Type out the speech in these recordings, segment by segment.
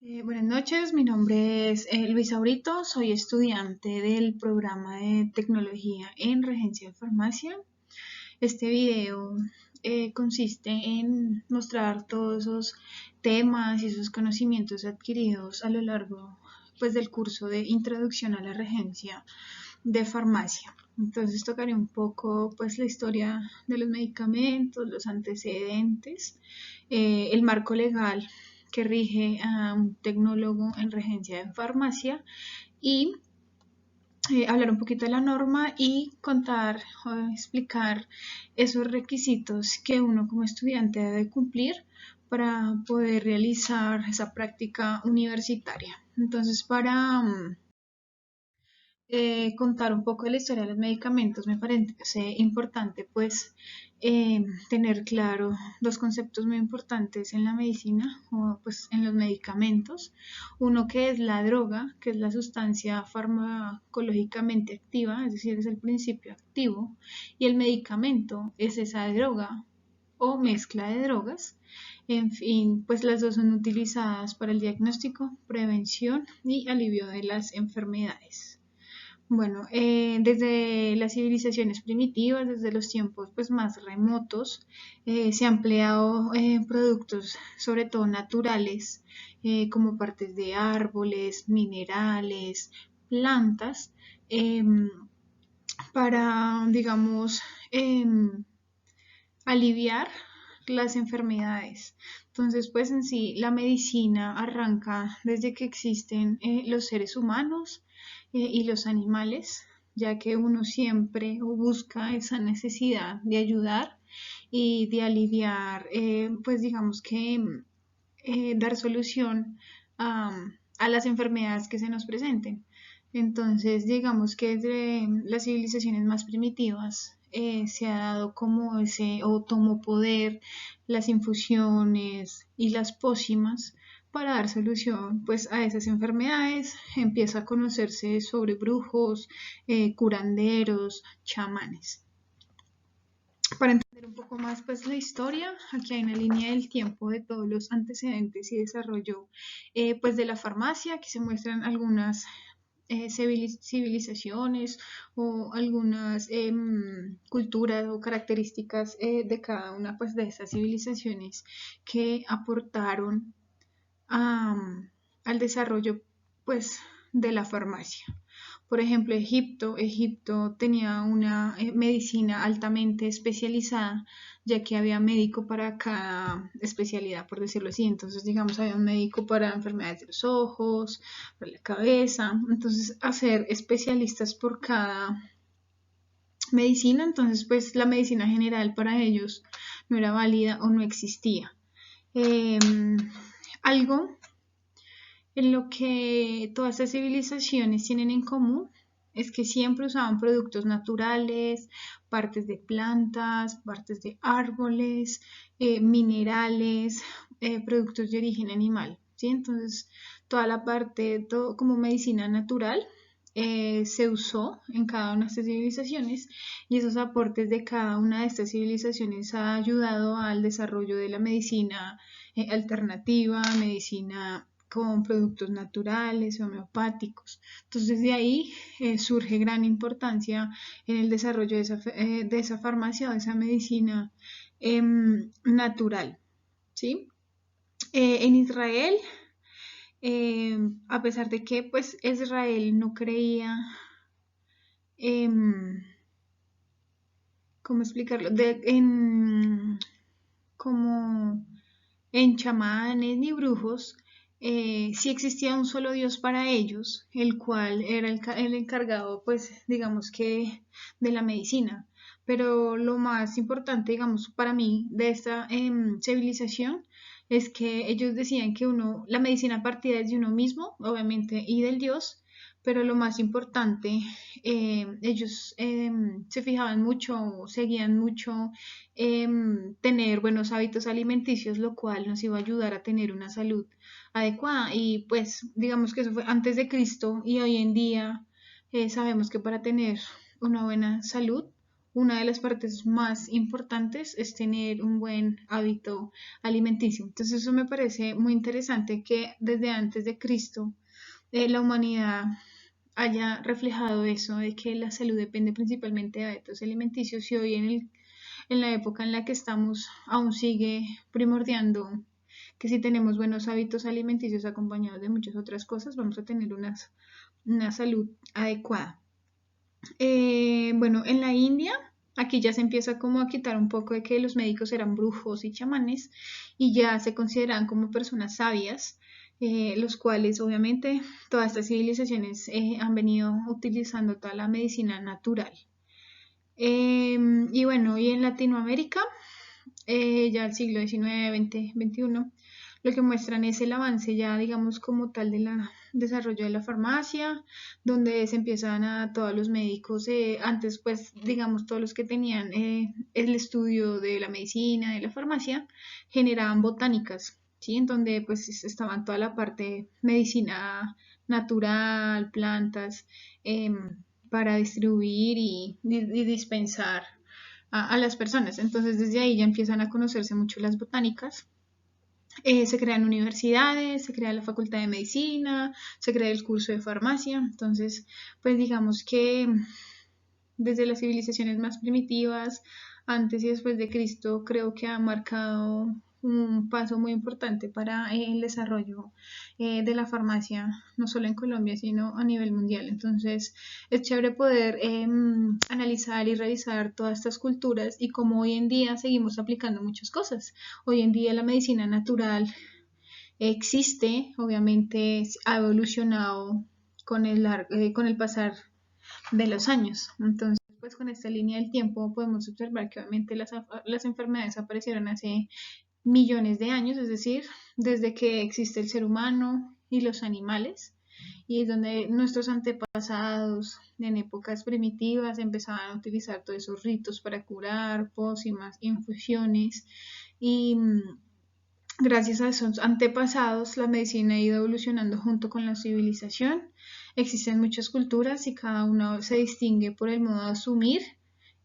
Buenas noches, mi nombre es Luisa Brito, soy estudiante del programa de tecnología en regencia de farmacia. Este video consiste en mostrar todos esos temas y esos conocimientos adquiridos a lo largo pues, del curso de introducción a la regencia de farmacia. Entonces tocaré un poco pues la historia de los medicamentos, los antecedentes, el marco legal que rige a un tecnólogo en regencia de farmacia y hablar un poquito de la norma y contar o explicar esos requisitos que uno como estudiante debe cumplir para poder realizar esa práctica universitaria. Entonces, para contar un poco de la historia de los medicamentos, me parece importante pues tener claro dos conceptos muy importantes en la medicina o pues en los medicamentos. Uno que es la droga, que es la sustancia farmacológicamente activa, es decir, es el principio activo, y el medicamento es esa droga o mezcla de drogas. En fin, pues las dos son utilizadas para el diagnóstico, prevención y alivio de las enfermedades. Bueno, desde las civilizaciones primitivas, desde los tiempos pues, más remotos, se han empleado productos, sobre todo naturales, como partes de árboles, minerales, plantas, em, para, digamos, aliviar las enfermedades. Entonces, pues en sí, la medicina arranca desde que existen los seres humanos y los animales, ya que uno siempre busca esa necesidad de ayudar y de aliviar, pues digamos que dar solución a las enfermedades que se nos presenten. Entonces, digamos que desde las civilizaciones más primitivas se ha dado como ese o tomó poder las infusiones y las pócimas para dar solución pues a esas enfermedades. Empieza a conocerse sobre brujos, curanderos, chamanes. Para entender un poco más pues la historia, aquí hay una línea del tiempo de todos los antecedentes y desarrollo pues de la farmacia. Aquí se muestran algunas civilizaciones o algunas culturas o características de cada una pues de esas civilizaciones que aportaron a, al desarrollo pues de la farmacia. Por ejemplo, Egipto tenía una medicina altamente especializada, ya que había médico para cada especialidad, por decirlo así. Entonces, digamos, había un médico para enfermedades de los ojos, para la cabeza. Entonces, hacer especialistas por cada medicina, entonces, pues la medicina general para ellos no era válida o no existía. Eh, algo en lo que todas estas civilizaciones tienen en común es que siempre usaban productos naturales, partes de plantas, partes de árboles, minerales, productos de origen animal. ¿Sí? Entonces, toda la parte, todo como medicina natural, se usó en cada una de estas civilizaciones y esos aportes de cada una de estas civilizaciones ha ayudado al desarrollo de la medicina alternativa, medicina con productos naturales, homeopáticos. Entonces de ahí surge gran importancia en el desarrollo de esa farmacia o de esa medicina natural. ¿Sí? En Israel, a pesar de que pues Israel no creía, ¿cómo explicarlo? Como en chamanes ni brujos, sí existía un solo Dios para ellos, el cual era el encargado, pues, digamos que de la medicina. Pero lo más importante, digamos, para mí de esta civilización es que ellos decían que la medicina partía desde uno mismo, obviamente, y del Dios, pero lo más importante, ellos se fijaban mucho, seguían mucho tener buenos hábitos alimenticios, lo cual nos iba a ayudar a tener una salud adecuada. Y pues digamos que eso fue antes de Cristo y hoy en día sabemos que para tener una buena salud una de las partes más importantes es tener un buen hábito alimenticio. Entonces eso me parece muy interesante que desde antes de Cristo la humanidad haya reflejado eso de que la salud depende principalmente de hábitos alimenticios y hoy en la época en la que estamos aún sigue primordiando que si tenemos buenos hábitos alimenticios acompañados de muchas otras cosas vamos a tener una salud adecuada. Bueno, en la India, aquí ya se empieza como a quitar un poco de que los médicos eran brujos y chamanes y ya se consideran como personas sabias, los cuales obviamente todas estas civilizaciones han venido utilizando toda la medicina natural. Y bueno, y en Latinoamérica, ya el siglo XIX, XX, XXI, lo que muestran es el avance ya, digamos, como tal del desarrollo de la farmacia, donde se empiezan a todos los médicos, antes pues, digamos, todos los que tenían el estudio de la medicina, de la farmacia, generaban botánicas, ¿sí? En donde pues estaban toda la parte medicina natural, plantas, para distribuir y dispensar a las personas. Entonces desde ahí ya empiezan a conocerse mucho las botánicas. Se crean universidades, se crea la facultad de medicina, se crea el curso de farmacia. Entonces, pues digamos que desde las civilizaciones más primitivas, antes y después de Cristo, creo que ha marcado un paso muy importante para el desarrollo de la farmacia, no solo en Colombia, sino a nivel mundial. Entonces, es chévere poder analizar y revisar todas estas culturas y cómo hoy en día seguimos aplicando muchas cosas. Hoy en día la medicina natural existe, obviamente ha evolucionado con el pasar de los años. Entonces, pues con esta línea del tiempo podemos observar que obviamente las enfermedades aparecieron hace millones de años, es decir, desde que existe el ser humano y los animales, y es donde nuestros antepasados en épocas primitivas empezaban a utilizar todos esos ritos para curar, pócimas, infusiones, y gracias a esos antepasados, la medicina ha ido evolucionando junto con la civilización. Existen muchas culturas y cada una se distingue por el modo de asumir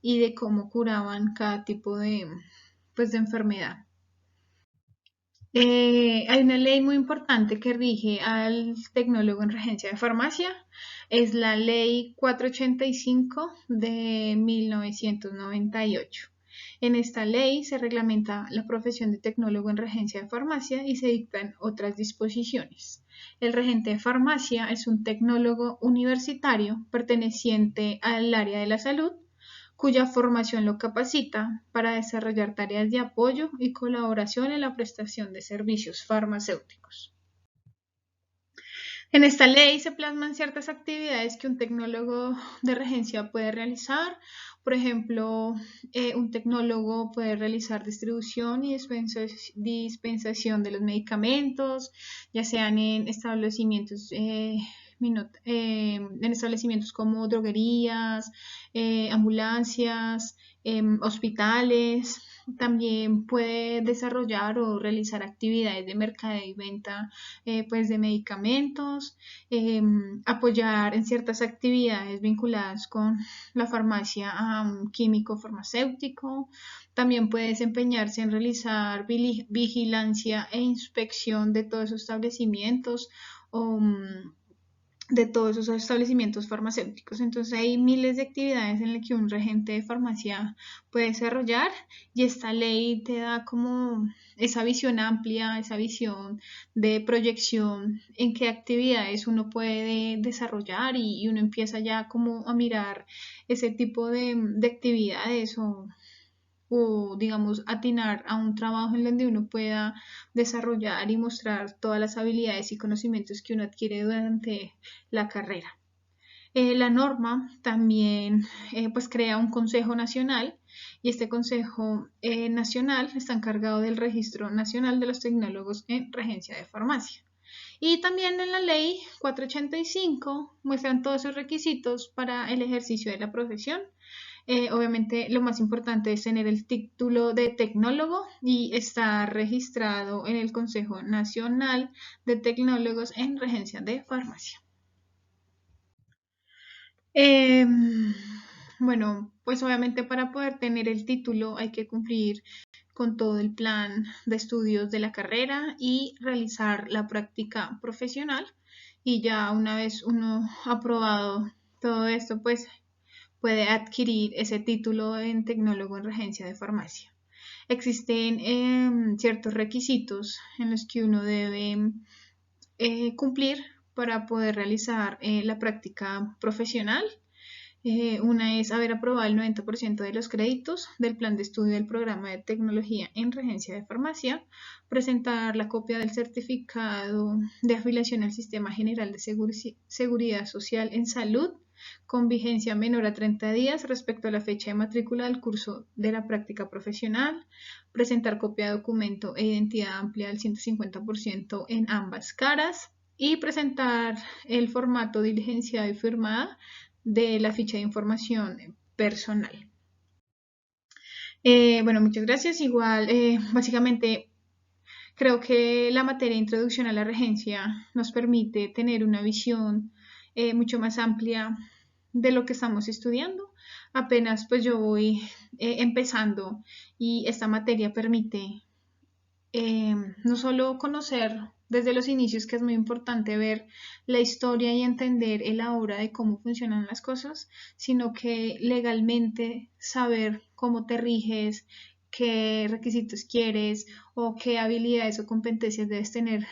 y de cómo curaban cada tipo pues, de enfermedad. Hay una ley muy importante que rige al tecnólogo en regencia de farmacia. Es la ley 485 de 1998. En esta ley se reglamenta la profesión de tecnólogo en regencia de farmacia y se dictan otras disposiciones. El regente de farmacia es un tecnólogo universitario perteneciente al área de la salud cuya formación lo capacita para desarrollar tareas de apoyo y colaboración en la prestación de servicios farmacéuticos. En esta ley se plasman ciertas actividades que un tecnólogo de regencia puede realizar. Por ejemplo, un tecnólogo puede realizar distribución y dispensación de los medicamentos, ya sean en establecimientos como droguerías, ambulancias, hospitales. También puede desarrollar o realizar actividades de mercadeo y venta pues de medicamentos, apoyar en ciertas actividades vinculadas con la farmacia a un químico farmacéutico. También puede desempeñarse en realizar vigilancia e inspección de todos esos establecimientos o de todos esos establecimientos farmacéuticos. Entonces hay miles de actividades en las que un regente de farmacia puede desarrollar y esta ley te da como esa visión amplia, esa visión de proyección en qué actividades uno puede desarrollar y uno empieza ya como a mirar ese tipo de actividades o digamos atinar a un trabajo en donde uno pueda desarrollar y mostrar todas las habilidades y conocimientos que uno adquiere durante la carrera. La norma también pues crea un consejo nacional y este consejo nacional está encargado del registro nacional de los tecnólogos en regencia de farmacia. Y también en la ley 485 muestran todos esos requisitos para el ejercicio de la profesión. Obviamente lo más importante es tener el título de tecnólogo y estar registrado en el Consejo Nacional de Tecnólogos en Regencia de Farmacia. Bueno, pues obviamente para poder tener el título hay que cumplir con todo el plan de estudios de la carrera y realizar la práctica profesional. Y ya una vez uno ha aprobado todo esto, pues puede adquirir ese título en tecnólogo en regencia de farmacia. Existen ciertos requisitos en los que uno debe cumplir para poder realizar la práctica profesional. Una es haber aprobado el 90% de los créditos del plan de estudio del programa de tecnología en regencia de farmacia, presentar la copia del certificado de afiliación al Sistema General de Seguridad Social en Salud con vigencia menor a 30 días respecto a la fecha de matrícula del curso de la práctica profesional, presentar copia de documento e identidad amplia al 150% en ambas caras y presentar el formato diligenciado y firmada de la ficha de información personal. Bueno, muchas gracias. Igual, básicamente, creo que la materia de introducción a la regencia nos permite tener una visión mucho más amplia de lo que estamos estudiando. Apenas pues yo voy empezando y esta materia permite no solo conocer desde los inicios, que es muy importante ver la historia y entender el ahora de cómo funcionan las cosas, sino que legalmente saber cómo te riges, qué requisitos quieres o qué habilidades o competencias debes tener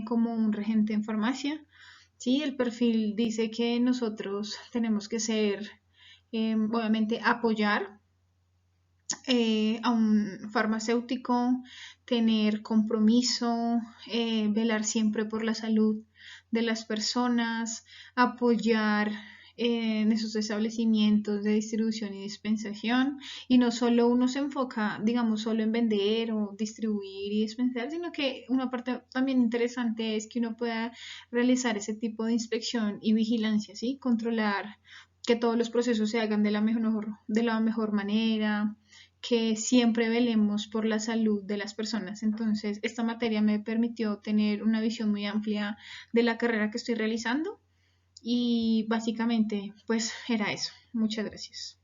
como un regente en farmacia. Sí, el perfil dice que nosotros tenemos que ser, obviamente, apoyar a un farmacéutico, tener compromiso, velar siempre por la salud de las personas, apoyar en esos establecimientos de distribución y dispensación. Y no solo uno se enfoca, digamos, solo en vender o distribuir y dispensar, sino que una parte también interesante es que uno pueda realizar ese tipo de inspección y vigilancia, ¿sí? Controlar que todos los procesos se hagan de la mejor manera, que siempre velemos por la salud de las personas. Entonces, esta materia me permitió tener una visión muy amplia de la carrera que estoy realizando y básicamente, pues era eso. Muchas gracias.